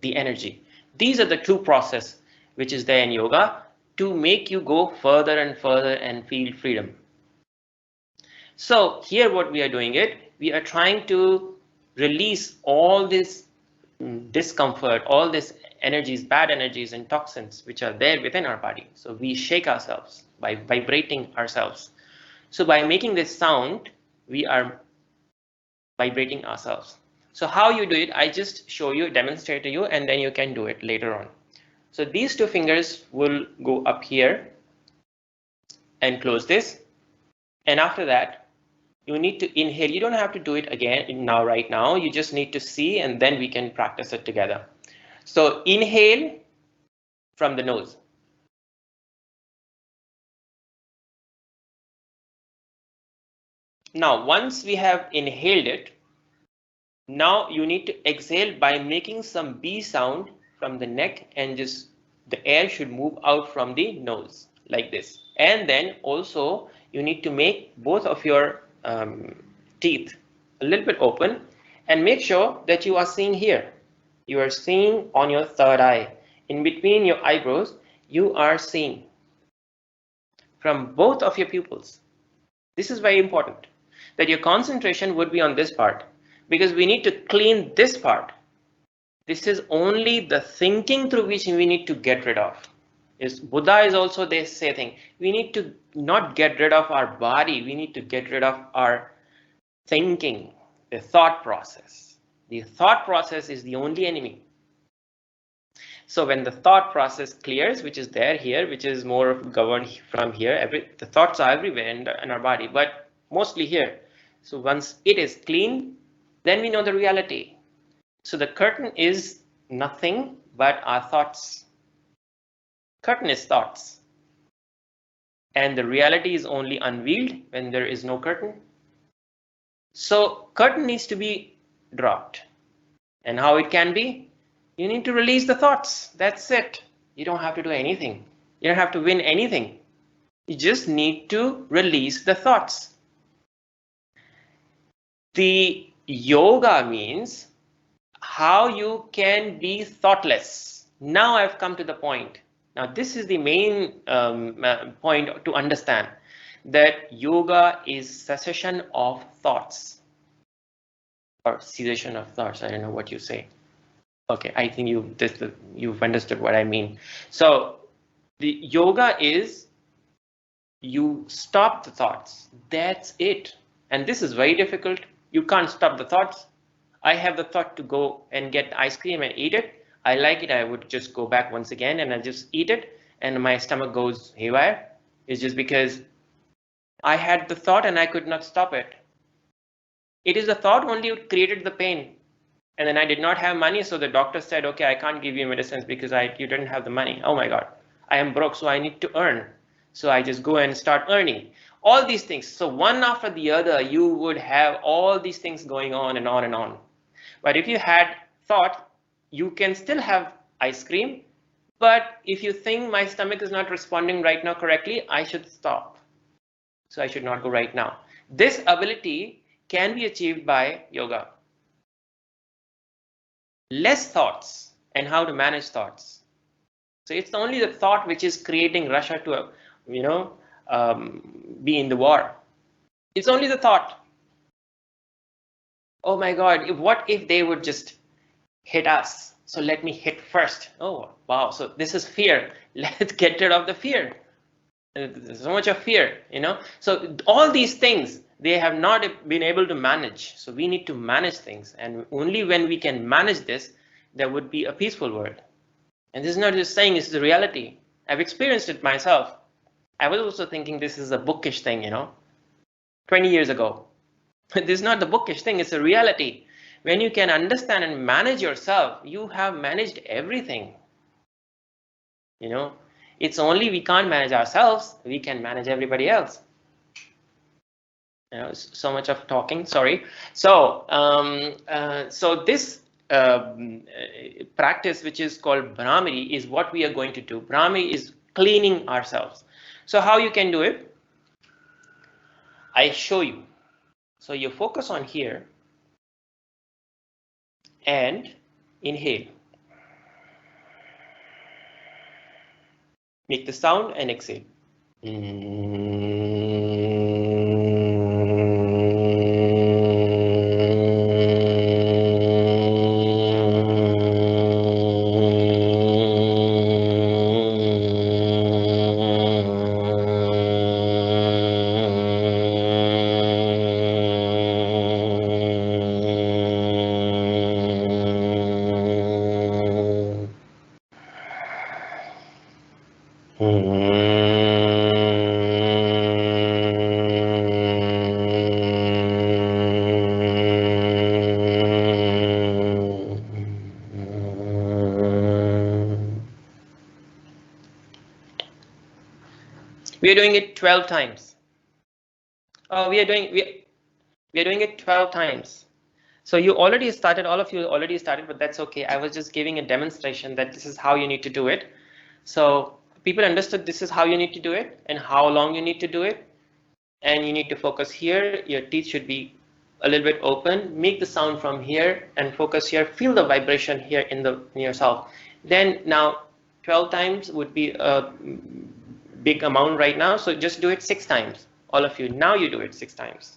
energy. These are the two processes which is there in yoga to make you go further and further and feel freedom. So here what we are doing we are trying to release all this discomfort, all these energies, bad energies and toxins which are there within our body. So we shake ourselves by vibrating ourselves. So by making this sound, we are vibrating ourselves. So how you do it, I just show you, demonstrate to you, and then you can do it later on. So these two fingers will go up here and close this. And after that, you need to inhale. You don't have to do it again right now. You just need to see, and then we can practice it together. So inhale from the nose. Now, once we have inhaled it, now you need to exhale by making some B sound from the neck, and just the air should move out from the nose like this. And then also you need to make both of your teeth a little bit open, and make sure that you are seeing here. You are seeing on your third eye. In between your eyebrows, you are seeing from both of your pupils. This is very important, that your concentration would be on this part, because we need to clean this part. This is only the thinking through which we need to get rid of. Buddha is also they say thing. We need to not get rid of our body. We need to get rid of our thinking, the thought process. The thought process is the only enemy. So when the thought process clears, which is there here, which is more governed from here, the thoughts are everywhere in our body, but mostly here. So once it is clean, then we know the reality. So the curtain is nothing but our thoughts. Curtain is thoughts. And the reality is only unveiled when there is no curtain. So curtain needs to be dropped. And how it can be? You need to release the thoughts. That's it. You don't have to do anything. You don't have to win anything. You just need to release the thoughts. The yoga means how you can be thoughtless. Now I've come to the point. Now this is the main point to understand, that yoga is cessation of thoughts, or cessation of thoughts. I don't know what you say. Okay, I think you've understood what I mean. So the yoga is you stop the thoughts. That's it. And this is very difficult. You can't stop the thoughts. I have the thought to go and get ice cream and eat it. I like it, I would just go back once again and I just eat it and my stomach goes haywire. It's just because I had the thought and I could not stop it. It is the thought only that created the pain. And then I did not have money, so the doctor said, okay, I can't give you medicines because you didn't have the money. Oh my God, I am broke, so I need to earn. So I just go and start earning. All these things. So one after the other, you would have all these things going on and on and on. But if you had thought, you can still have ice cream, but if you think my stomach is not responding right now correctly, I should stop. So I should not go right now. This ability can be achieved by yoga. Less thoughts and how to manage thoughts. So it's only the thought which is creating Russia to, be in the war. It's only the thought. Oh my God, what if they would just hit us? So let me hit first. Oh, wow. So this is fear. Let's get rid of the fear. There's so much of fear, So all these things, they have not been able to manage. So we need to manage things. And only when we can manage this, there would be a peaceful world. And this is not just saying, this is a reality. I've experienced it myself. I was also thinking this is a bookish thing, 20 years ago. But this is not the bookish thing, it's a reality. When you can understand and manage yourself, you have managed everything. It's only we can't manage ourselves, we can manage everybody else. So much of talking, sorry. So, so this practice, which is called Brahmari, is what we are going to do. Brahmari is cleaning ourselves. So how you can do it? I show you. So you focus on here and inhale. Make the sound and exhale. We are doing it 12 times. We are doing it 12 times. So you already started, all of you already started, but that's okay. I was just giving a demonstration that this is how you need to do it. So people understood this is how you need to do it and how long you need to do it. And you need to focus here. Your teeth should be a little bit open. Make the sound from here and focus here. Feel the vibration here in yourself. Then now 12 times would be a big amount right now. So just do it 6 times. All of you. Now you do it 6 times.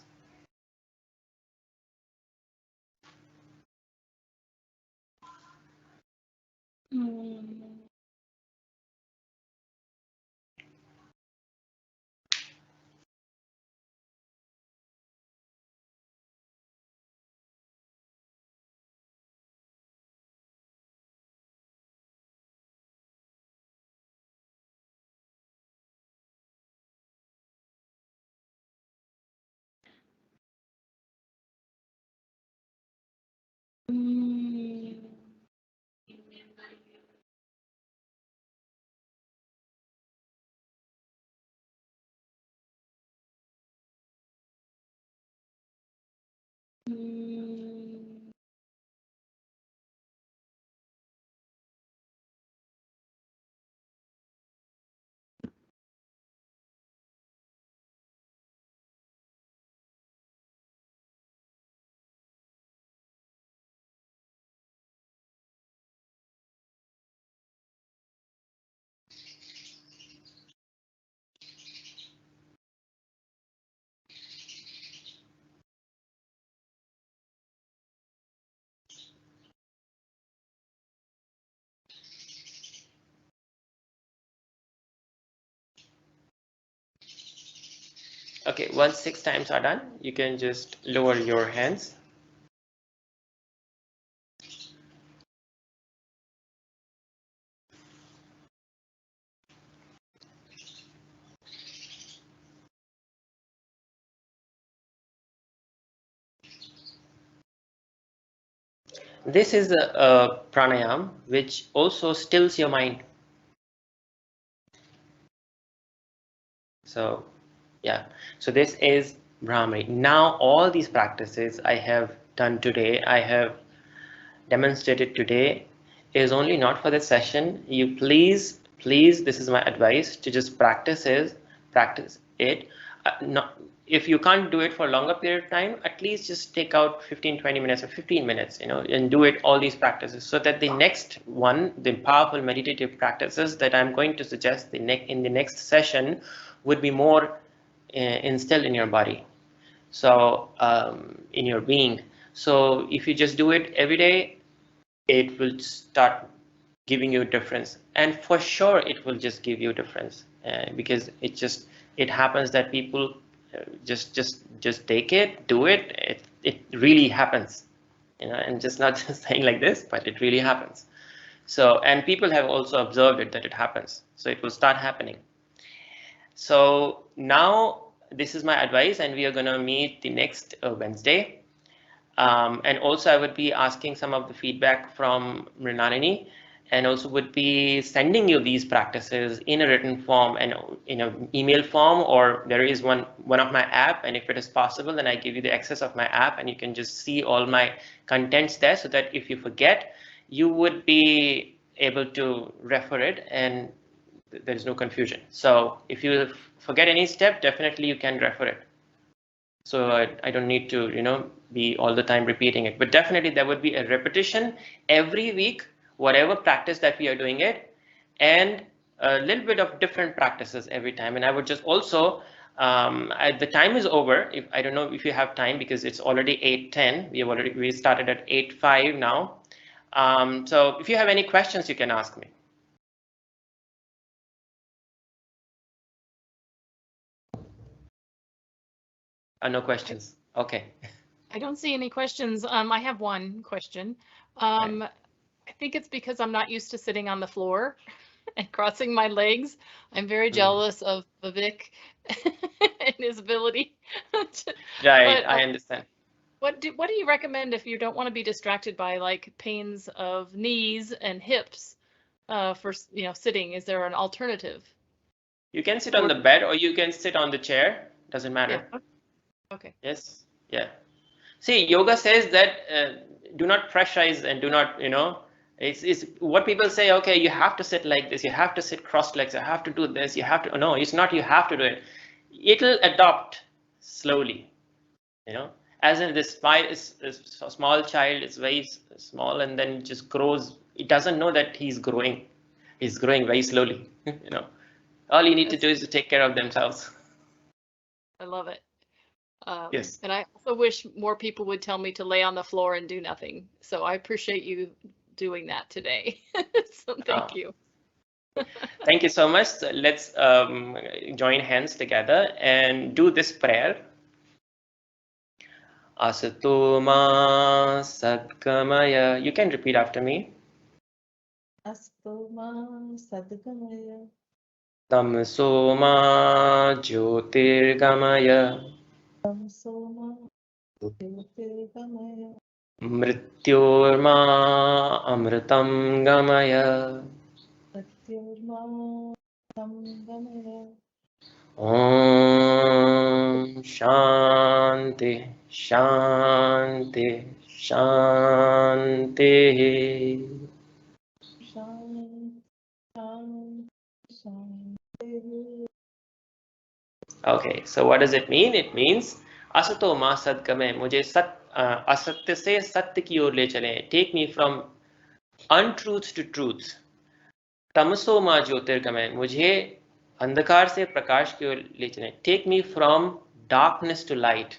Okay, once 6 times are done, you can just lower your hands. This is a pranayam which also stills your mind. So yeah, so this is Brahmari. Now all these practices I have done today, I have demonstrated today, is only not for this session. You please, this is my advice, to just practice it. Not, if you can't do it for a longer period of time, at least just take out 15-20 minutes or 15 minutes, and do it, all these practices, so that the next one, the powerful meditative practices that I'm going to suggest in the next session, would be more instilled in your body, so in your being. So if you just do it every day, it will start giving you a difference, and for sure it will just give you a difference, because it happens that people just take it, do it, it really happens, and just not just saying like this, but it really happens. So, and people have also observed it, that it happens, so it will start happening. So now this is my advice, and we are going to meet the next Wednesday. And also I would be asking some of the feedback from Mrinalini, and also would be sending you these practices in a written form and in an email form, or there is one of my app, and if it is possible, then I give you the access of my app, and you can just see all my contents there, so that if you forget, you would be able to refer it, and there is no confusion. So if you forget any step, definitely you can refer it. So I don't need to, be all the time repeating it, but definitely there would be a repetition every week, whatever practice that we are doing it, and a little bit of different practices every time. And I would just also, the time is over. If I don't know if you have time, because it's already 8:10. We started at 8:05 now. So if you have any questions, you can ask me. No questions. Okay. I don't see any questions. I have one question. Right. I think it's because I'm not used to sitting on the floor and crossing my legs. I'm very jealous of Vivek and his ability. Right, But I understand. what do you recommend if you don't want to be distracted by like pains of knees and hips for sitting? Is there an alternative? You can sit on the bed, or you can sit on the chair. Doesn't Yeah. matter. Okay. Yes. Yeah. See, yoga says that do not pressurize, and do not, it's what people say, okay, you have to sit like this, you have to sit crossed legs, you have to do this, you have to, no, it's not you have to do it. It'll adopt slowly, as in this a small child is very small, and then it just grows. It doesn't know that he's growing. He's growing very slowly, All you need to do is to take care of themselves. I love it. Yes. And I also wish more people would tell me to lay on the floor and do nothing. So I appreciate you doing that today. So thank you. Thank you so much. So let's join hands together and do this prayer. Asato ma sadgamaya. You can repeat after me. Asto ma sadgamaya. Tamso ma jyotirgamaya. Tamso ma jyotirgamaya. Mrityorma amritam gamaya. Mrityorma samgamaya. Om Shanti Shanti Shanti. Shanti, shanti, shanti. Okay, so what does it mean? It means asato ma sadgame, मुझे असत्य से सत्य की ओर ले चलें. Take me from untruth to truth. तमसो मा ज्योतिर्गमय, मुझे अंधकार से प्रकाश की ओर ले चलें. Take me from darkness to light.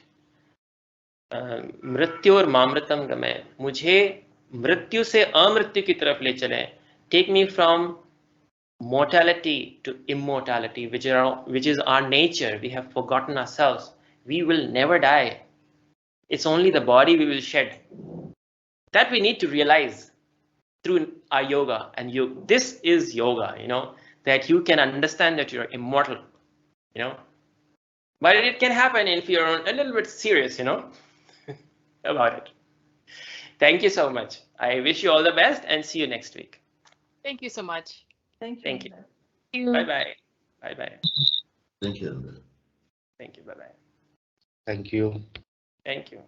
मृत्यु और मामृतम गमय, मुझे मृत्यु से अमृत्यु की तरफ ले चलें. Take me from mortality to immortality, which is our nature. We have forgotten ourselves. We will never die. It's only the body we will shed. That we need to realize through our yoga. And this is yoga, that you can understand that you're immortal, But it can happen if you're a little bit serious, about it. Thank you so much. I wish you all the best and see you next week. Thank you so much. Thank you. Thank you. Anurag. Bye bye. Bye bye. Thank you, Anurag. Thank you. Bye bye. Thank you. Thank you.